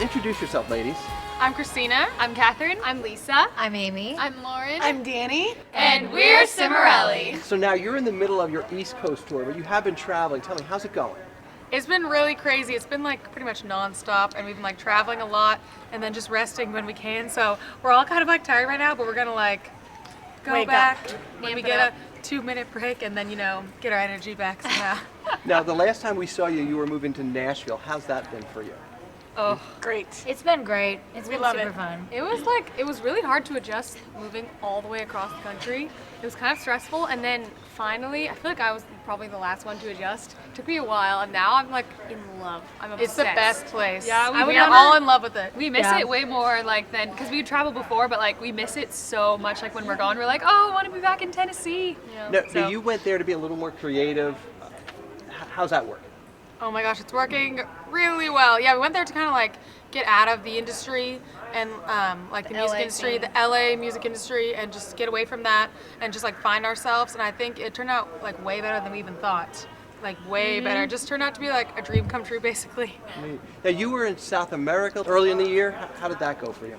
Introduce yourself, ladies. I'm Christina. I'm Catherine. I'm Lisa. I'm Amy. I'm Lauren. I'm Danny. And we're Cimorelli. So now you're in the middle of your East Coast tour, but you have been traveling. Tell me, how's it going? It's been really crazy. It's been like pretty much nonstop, and we've been like traveling a lot and then just resting when we can. So we're all kind of like tired right now, but we're gonna like go Wake back up. when we get a 2-minute break and then, you know, get our energy back somehow. Now, the last time we saw you, you were moving to Nashville. How's that been for you? Oh, Great. It's been great. It's We been love super it. fun. it was really hard to adjust moving all the way across the country. It was kind of stressful, and then finally, I feel like I was probably the last one to adjust. It took me a while, and now I'm like in love. I'm obsessed. It's the best place. Yeah, we we are all in love with it. We miss Yeah. it way more like than because we traveled before, but like we miss it so much. Like when we're gone, we're like, oh, I want to be back in Tennessee. Now, So- you went there to be a little more creative. How's that work? Oh my gosh, it's working really well. Yeah, we went there to kind of like get out of the industry and like the music LA industry, scene. the LA music industry, and just get away from that and just like find ourselves. And I think it turned out like way better than we even thought. Like way better. It just turned out to be like a dream come true, basically. Now, you were in South America early in the year. How did that go for you?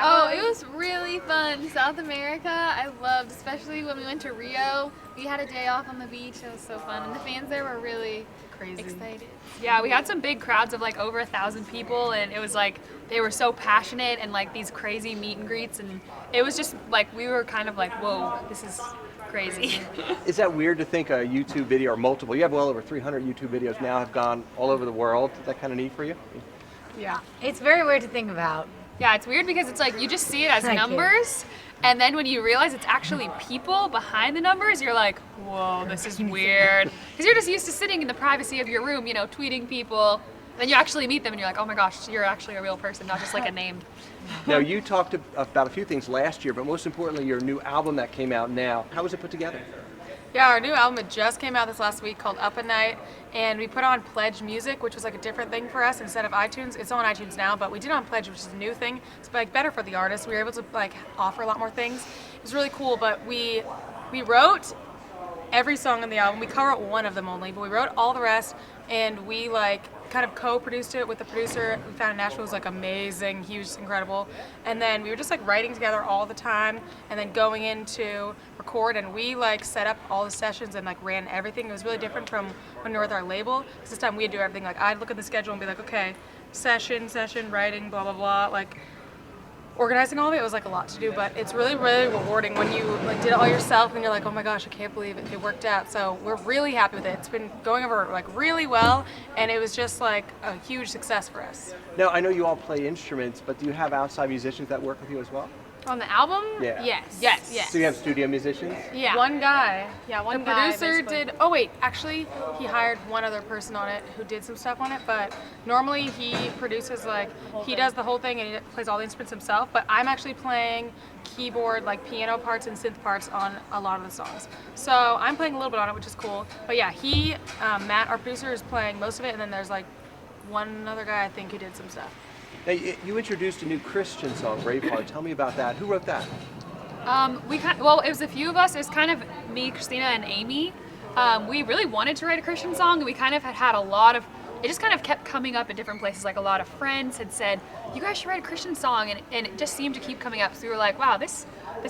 Oh, it was really fun. South America, I loved, especially when we went to Rio. We had a day off on the beach. It was so fun. And the fans there were really Crazy. excited. Yeah, we had some big crowds of like over 1,000 people, and it was like they were so passionate and like these crazy meet and greets, and it was just like we were kind of like, whoa, this is crazy. Is that weird to think a YouTube video or multiple? You have well over 300 YouTube videos now have gone all over the world. Is that kind of neat for you? Yeah. It's very weird to think about. Yeah, it's weird because it's like you just see it as Thank you. numbers, and then when you realize it's actually people behind the numbers, you're like, whoa, this is weird. Because you're just used to sitting in the privacy of your room, you know, tweeting people. Then you actually meet them and you're like, oh my gosh, you're actually a real person, not just like a name. Now, you talked about a few things last year, but most importantly, your new album that came out now. How was it put together? Yeah, our new album it just came out this last week called Up at Night, and we put on Pledge Music, which was like a different thing for us instead of iTunes. It's on iTunes now, but we did it on Pledge, which is a new thing. It's like better for the artists. We were able to like offer a lot more things. It was really cool, but we wrote every song on the album. We co-wrote one of them only, but we wrote all the rest, and we like kind of co-produced it with the producer we found in Nashville. Was like amazing. He was incredible. And then we were just like writing together all the time and then going into record, and we like set up all the sessions and like ran everything. It was really different from when we were with our label, because this time we'd do everything. Like I'd look at the schedule and be like, okay, session, writing, blah, blah, blah. Like organizing all of it was like a lot to do, but it's really, really rewarding when you like did it all yourself and you're like, oh my gosh, I can't believe it worked out. So we're really happy with it. It's been going over like really well, and it was just like a huge success for us. Now, I know you all play instruments, but do you have outside musicians that work with you as well? On the album? Yeah. Yes. So you have studio musicians? Yeah. One guy. Yeah, one The guy, producer basically. did. Oh wait, actually, he hired one other person on it who did some stuff on it. But normally he produces like he does the whole thing and he plays all the instruments himself. But I'm actually playing keyboard, like piano parts and synth parts on a lot of the songs. So I'm playing a little bit on it, which is cool. But yeah, Matt, our producer, is playing most of it, and then there's like one other guy I think who did some stuff. Now, you introduced a new Christian song, Braveheart. Tell me about that. Who wrote that? It was a few of us. It was kind of me, Christina, and Amy. We really wanted to write a Christian song, and we kind of had a lot of. It just kind of kept coming up in different places. Like a lot of friends had said, "You guys should write a Christian song," and it just seemed to keep coming up. So we were like, "Wow, this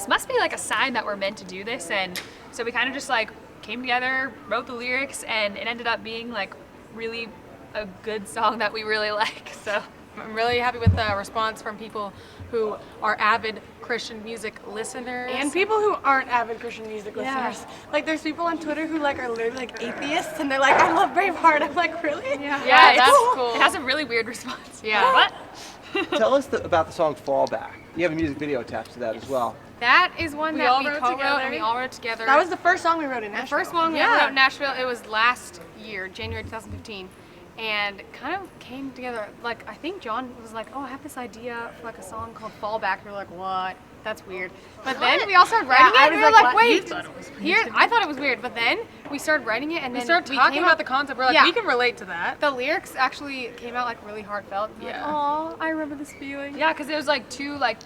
must be like a sign that we're meant to do this." And so we kind of just like came together, wrote the lyrics, and it ended up being like really a good song that we really like. So. I'm really happy with the response from people who are avid Christian music listeners. And people who aren't avid Christian music listeners. Like there's people on Twitter who like are literally like atheists and they're like, I love Braveheart. I'm like, really? Yeah, that's it's- cool. It has a really weird response. Yeah. What? Tell us about the song Fallback. You have a music video attached to that as well. That is one We that all we wrote co-wrote together. and we all wrote together. That was the first song we wrote in The Nashville. first one we Yeah. wrote in Nashville, it was last year, January 2015. And kind of came together, like I think John was like, oh, I have this idea for like a song called Fallback. We were like, what? That's weird. But then we all started writing it, I and we was were like, like, what? wait, You thought it was weird. here, I thought it was weird, but then we started writing it, and we then started talking came about up- the concept. We're like, Yeah. we can relate to that. The lyrics actually came out like really heartfelt. Like, Yeah. aw, I remember this feeling. Yeah, because it was like two like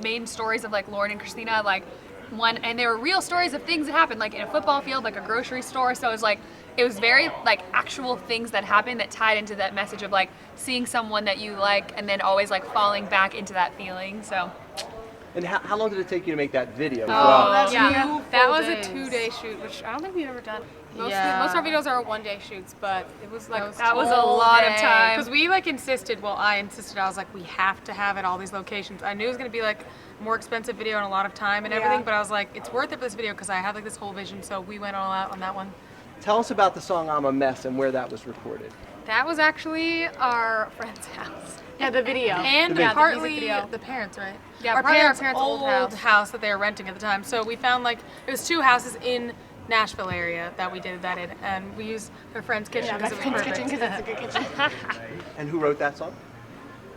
main stories of like Lauren and Christina like one, and there were real stories of things that happened, like in a football field, like a grocery store. So it was very like actual things that happened that tied into that message of like seeing someone that you like and then always like falling back into that feeling. So And how long did it take you to make that video as Oh, well? that's yeah. That was days. a 2-day shoot, which I don't think we've ever done. Most Yeah. of our videos are 1-day shoots, but it was like that was a lot of time. Because we like insisted, well, I insisted, I was like, we have to have it all these locations. I knew it was going to be like a more expensive video and a lot of time and everything, but I was like, it's worth it for this video because I have like this whole vision, so we went all out on that one. Tell us about the song I'm a Mess and where that was recorded. That was actually our friend's house. Yeah, the video. And The music partly video. the parents, right? Yeah, our partly our parents' parents' old old house that they were renting at the time. So we found like it was 2 houses in Nashville area that we did that in, and we used their friend's kitchen Yeah, because that's it was Finn's perfect. kitchen because it's a good kitchen. And who wrote that song?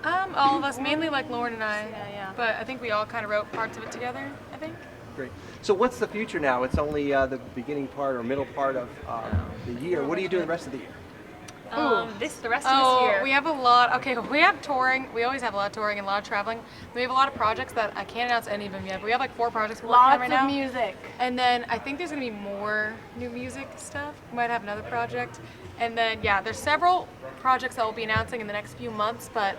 All of us, mainly like Lauren and I. Yeah. But I think we all kind of wrote parts of it together. I think. Great. So what's the future now? It's only the beginning part or middle part of the year. What do you do the rest of the year? the rest of this Oh, year. we have a lot. Okay, we have touring. We always have a lot of touring and a lot of traveling. We have a lot of projects that I can't announce any of them yet. But we have like 4 projects we're working on Lots right of now. music. And then I think there's gonna be more new music stuff. We might have another project. And then yeah, there's several projects that we'll be announcing in the next few months. But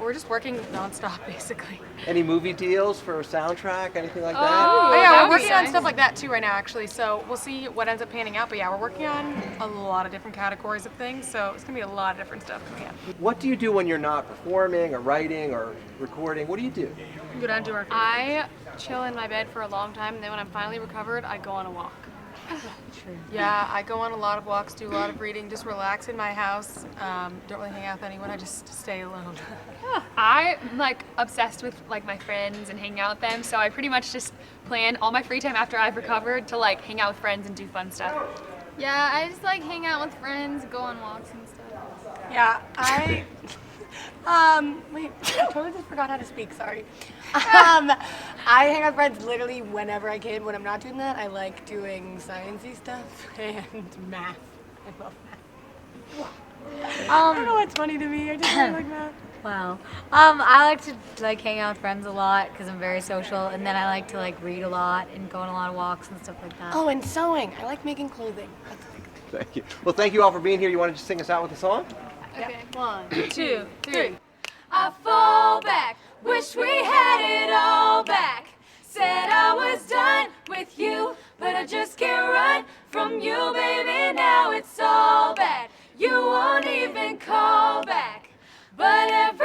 we're just working nonstop basically. Any movie deals for a soundtrack, anything like that? Oh yeah, that we're would be working on nice. stuff like that too right now actually. So we'll see what ends up panning out. But yeah, we're working on a lot of different categories of things. So it's gonna be a lot of different stuff coming up. What do you do when you're not performing or writing or recording? What do you do? Go down to our I chill in my bed for a long time, and then when I'm finally recovered, I go on a walk. Yeah, I go on a lot of walks, do a lot of reading, just relax in my house. Don't really hang out with anyone. I just stay alone. I'm like obsessed with like my friends and hanging out with them, so I pretty much just plan all my free time after I've recovered to like hang out with friends and do fun stuff. Yeah, I just like hang out with friends, go on walks and stuff. Yeah, I wait, I totally just forgot how to speak, sorry. I hang out with friends literally whenever I can. When I'm not doing that, I like doing sciencey stuff and math. I love math. I don't know what's funny to me. I just really like math. Wow. I like to like hang out with friends a lot because I'm very social, and then I like to like read a lot and go on a lot of walks and stuff like that. Oh, and sewing. I like making clothing. That's a big thing. Thank you. Well, thank you all for being here. You want to just sing us out with a song? Okay. 1, 2, 3. I fall back, wish we had it all back. Said I was done with you, but I just can't run from you, baby. Now it's all bad. You won't even call back, but every